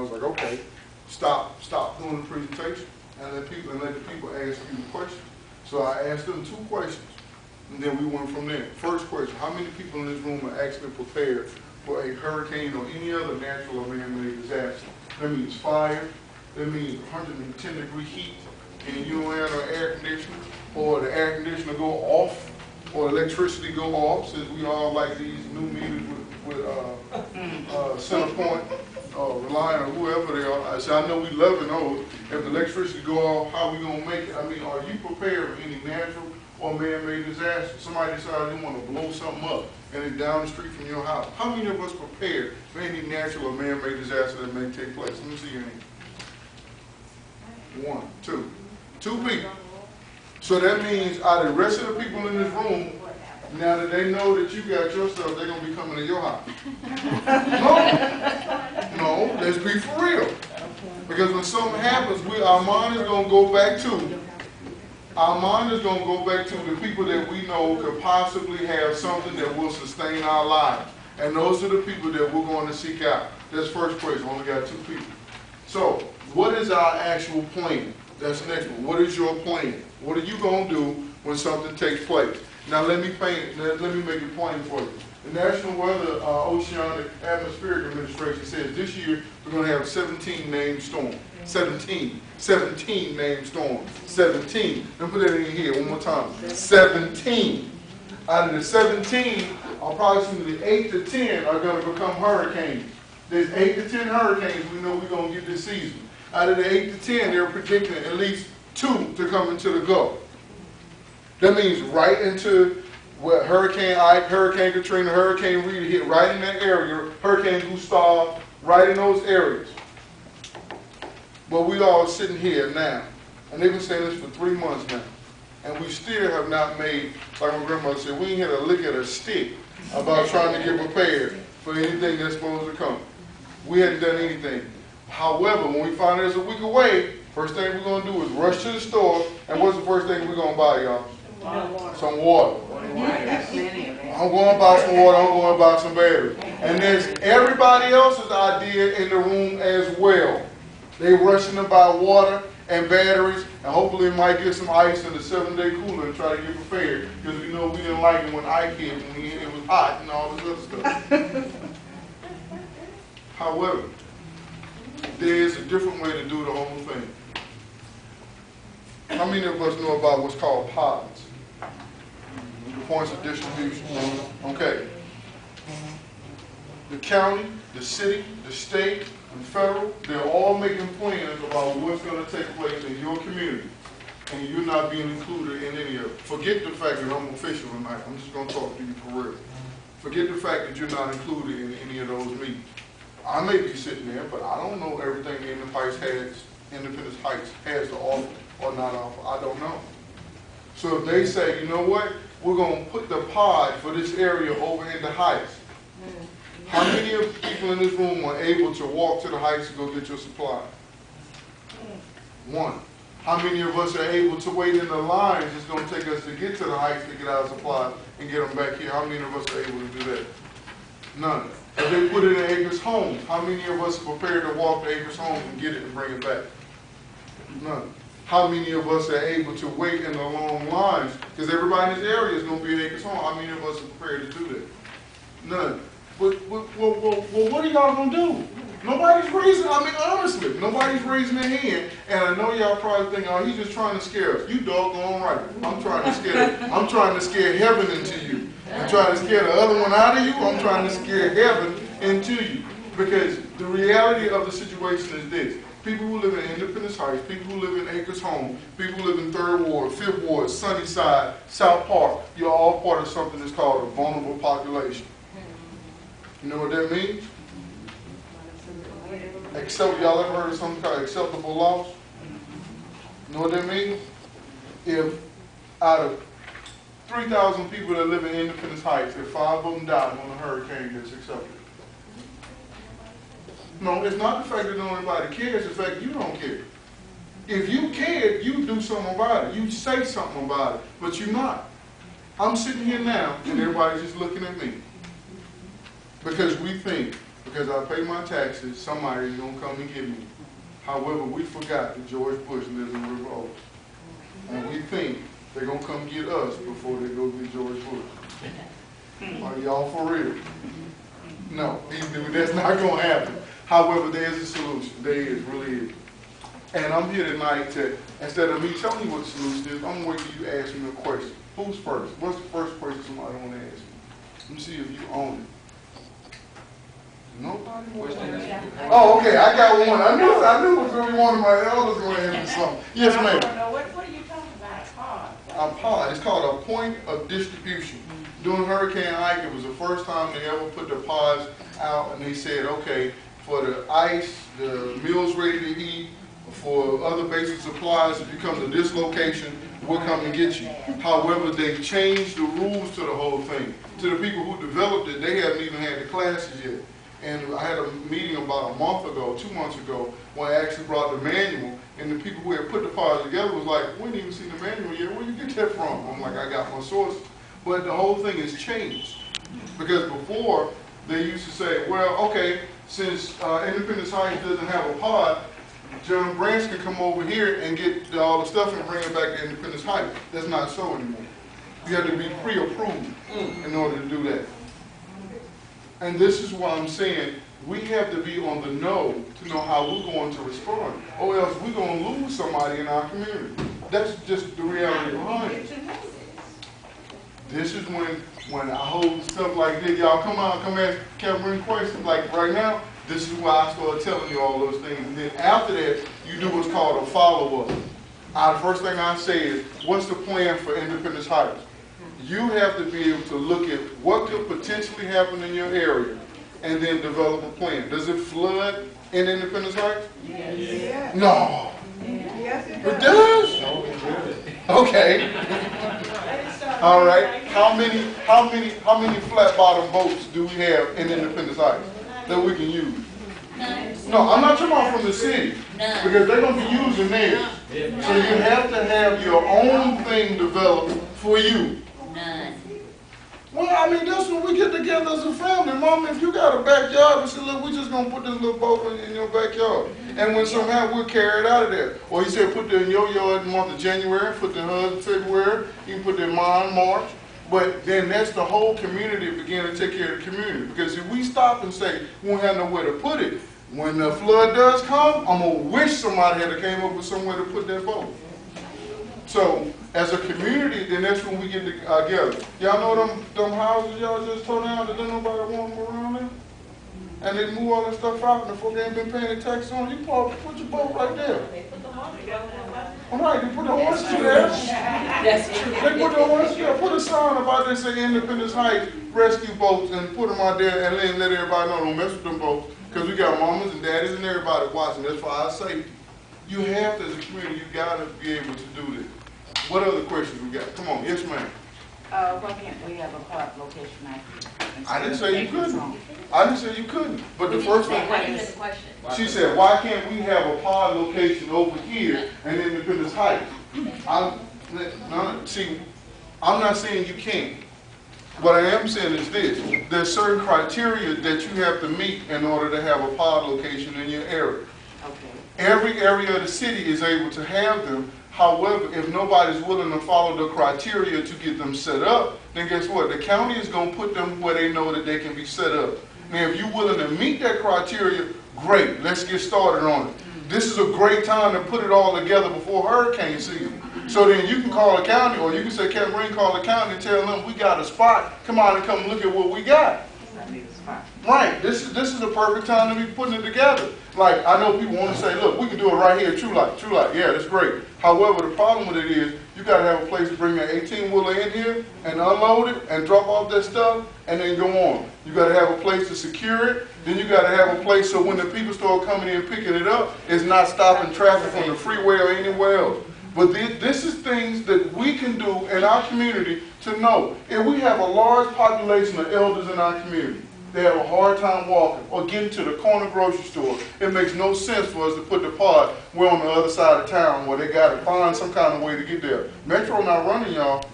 was like, okay, stop doing the presentation and let the people ask you the questions. So I asked them 2 questions, and then we went from there. First question: how many people in this room are actually prepared for a hurricane or any other natural or man-made disaster? That means fire. That means 110-degree heat, and you don't have no air conditioner, or the air conditioner go off, or electricity go off, since we all like these new meters with Centerpoint, Reliant, or whoever they are. I said, I know we loving those. If the electricity go off, how we gonna make it? I mean, are you prepared for any natural or man-made disaster? Somebody decided they want to blow something up and it's down the street from your house. How many of us prepared for any natural or man-made disaster that may take place? Let me see your hand. 1, 2. 2 people. So that means out of the rest of the people in this room, now that they know that you got your stuff, they're going to be coming to your house. No, let's be for real. Because when something happens, our mind is going to go back to the people that we know could possibly have something that will sustain our lives. And those are the people that we're going to seek out. That's first question. Only got 2 people. So, what is our actual plan? That's the next one. What is your plan? What are you going to do when something takes place? Now let me make it plain for you. The National Weather Oceanic Atmospheric Administration says this year we're going to have 17 named storms. 17 named storms. 17. Let me put that in here one more time. 17. Out of the 17, approximately 8 to 10 are going to become hurricanes. There's 8 to 10 hurricanes we know we're going to get this season. Out of the 8 to 10, they're predicting at least 2 to come into the Gulf. That means right into where Hurricane Ike, Hurricane Katrina, Hurricane Rita hit right in that area, Hurricane Gustav, right in those areas. But we all sitting here now, and they've been saying this for 3 months now, and we still have not made, like my grandmother said, we ain't had a lick at a stick about trying to get prepared for anything that's supposed to come. We hadn't done anything. However, when we find there's a week away, first thing we're going to do is rush to the store, and what's the first thing we're going to buy, y'all? Some water. I'm going to buy some water, I'm going to buy some batteries. And there's everybody else's idea in the room as well. They rushing to buy water and batteries, and hopefully might get some ice in the 7-day cooler and try to get prepared, because we know we didn't like it when Ike hit, when it was hot and all this other stuff. However, there is a different way to do the whole thing. How many of us know about what's called pods? The points of distribution. Okay. The county, the city, the state, and federal, they're all making plans about what's going to take place in your community. And you're not being included in any of it. Forget the fact that I'm official tonight. I'm just going to talk to you for real. Forget the fact that you're not included in any of those meetings. I may be sitting there, but I don't know everything Independent Heights has to offer or not offer. I don't know. So if they say, you know what, we're going to put the pod for this area over in the Heights. How many of the people in this room are able to walk to the Heights to go get your supply? 1. How many of us are able to wait in the lines it's going to take us to get to the Heights to get our supplies and get them back here? How many of us are able to do that? None. If they put it in Acres Homes, how many of us are prepared to walk to Acres Homes and get it and bring it back? None. How many of us are able to wait in the long lines? Because everybody in this area is going to be in Acres Home. How many of us are prepared to do that? None. Well, what are y'all going to do? Nobody's raising, I mean, honestly, nobody's raising their hand. And I know y'all probably think, oh, he's just trying to scare us. You doggone right. I'm trying to scare heaven into you. I'm trying to scare the other one out of you. I'm trying to scare heaven into you. Because the reality of the situation is this. People who live in Independent Heights, people who live in Acres Home, people who live in 3rd Ward, 5th Ward, Sunnyside, South Park, you're all part of something that's called a vulnerable population. You know what that means? Y'all ever heard of something called acceptable loss? You know what that means? If out of 3,000 people that live in Independence Heights, if 5 of them die when a hurricane gets accepted. No, it's not the fact that nobody cares, it's the fact that you don't care. If you cared, you do something about it. You say something about it, but you're not. I'm sitting here now, and everybody's just looking at me. Because we think because I pay my taxes, somebody's gonna come and get me. However, we forgot that George Bush lives in River Oaks. And we think they're gonna come get us before they go get George Bush. Are y'all for real? No, that's not gonna happen. However, there is a solution. There is, really is. And I'm here tonight to, instead of me telling you what the solution is, I'm waiting for you to ask me a question. Who's first? What's the first question somebody wanna ask me? Let me see if you own it. Nobody wants to ask me. Oh, okay, I got one. I knew it was gonna be one of my elders gonna ask me something. Yes, ma'am. What are you talking about, a pod? A pod. It's called a point of distribution. During Hurricane Ike, it was the first time they ever put the pods out, and they said, okay, for the ice, the meals ready to eat, for other basic supplies, if you come to this location, we'll come and get you. However, they changed the rules to the whole thing. To the people who developed it, they haven't even had the classes yet. And I had a meeting about a month ago, 2 months ago, where I actually brought the manual, and the people who had put the pods together was like, we didn't even see the manual yet, where you get that from? I'm like, I got my sources. But the whole thing has changed. Because before, they used to say, well, okay, since Independent Heights doesn't have a pod, John Branch can come over here and get all the stuff and bring it back to Independence Heights. That's not so anymore. You have to be pre-approved in order to do that. And this is why I'm saying we have to be on the know to know how we're going to respond, or else we're going to lose somebody in our community. That's just the reality behind it. This is when I hold stuff like this, y'all come out, come ask Cameron questions like right now. This is why I started telling you all those things. And then after that, you do what's called a follow-up. The first thing I say is, what's the plan for Independence Heights? You have to be able to look at what could potentially happen in your area and then develop a plan. Does it flood in Independence Heights? Yes. No. Yes, it It does. does? Okay. All right. How many flat bottom boats do we have in Independence Heights that we can use? No, I'm not talking about from the city, because they're going to be using theirs. So you have to have your own thing developed for you. Well, I mean, that's when we get together as a family. Mom, if you got a backyard, we say, look, we're just going to put this little boat in your backyard. And when somehow we'll carry it out of there. Or you said put it in your yard in the month of January, put it in hers in February, you can put it in mine March. But then that's the whole community begin to take care of the community. Because if we stop and say we won't have nowhere to put it, when the flood does come, I'm going to wish somebody had came up with somewhere to put that boat. So, as a community, then that's when we get together. Y'all know them houses y'all just tore down that don't nobody want them around there? And they move all that stuff out and the folk ain't been paying the tax on it. You put your boat right there. All right, they put the horses there. That's true. They put the horses there. Put a sign about this say Independence Heights rescue boats and put them out there and then let everybody know don't mess with them boats. Because we got mamas and daddies and everybody watching. That's for our safety. You have to, as a community, you got to be able to do this. What other questions we got? Come on, yes ma'am. Why can't we have a park location out here? I didn't say you couldn't. I didn't say you couldn't. But the first thing, What is the question? she said, why can't we have a pod location over here in Independence Heights? See, I'm not saying you can't. What I am saying is this. There's certain criteria that you have to meet in order to have a pod location in your area. Okay. Every area of the city is able to have them. However, if nobody's willing to follow the criteria to get them set up, then guess what? The county is going to put them where they know that they can be set up. Now, if you're willing to meet that criteria, great. Let's get started on it. This is a great time to put it all together before hurricane season. So then you can call the county, or you can say, Cameron, call the county and tell them we got a spot. Come on and come look at what we got. I need a spot. Right. This is the perfect time to be putting it together. Like, I know people want to say, look, we can do it right here at True Light. True Light, yeah, that's great. However, the problem with it is you got to have a place to bring that 18-wheeler in here and unload it and drop off that stuff and then go on. You got to have a place to secure it. Then you got to have a place so when the people start coming in and picking it up, it's not stopping traffic from the freeway or anywhere else. But this is things that we can do in our community to know. If we have a large population of elders in our community, they have a hard time walking or getting to the corner grocery store, it makes no sense for us to put the pod, we're on the other side of town where they got to find some kind of way to get there. Metro not running, y'all.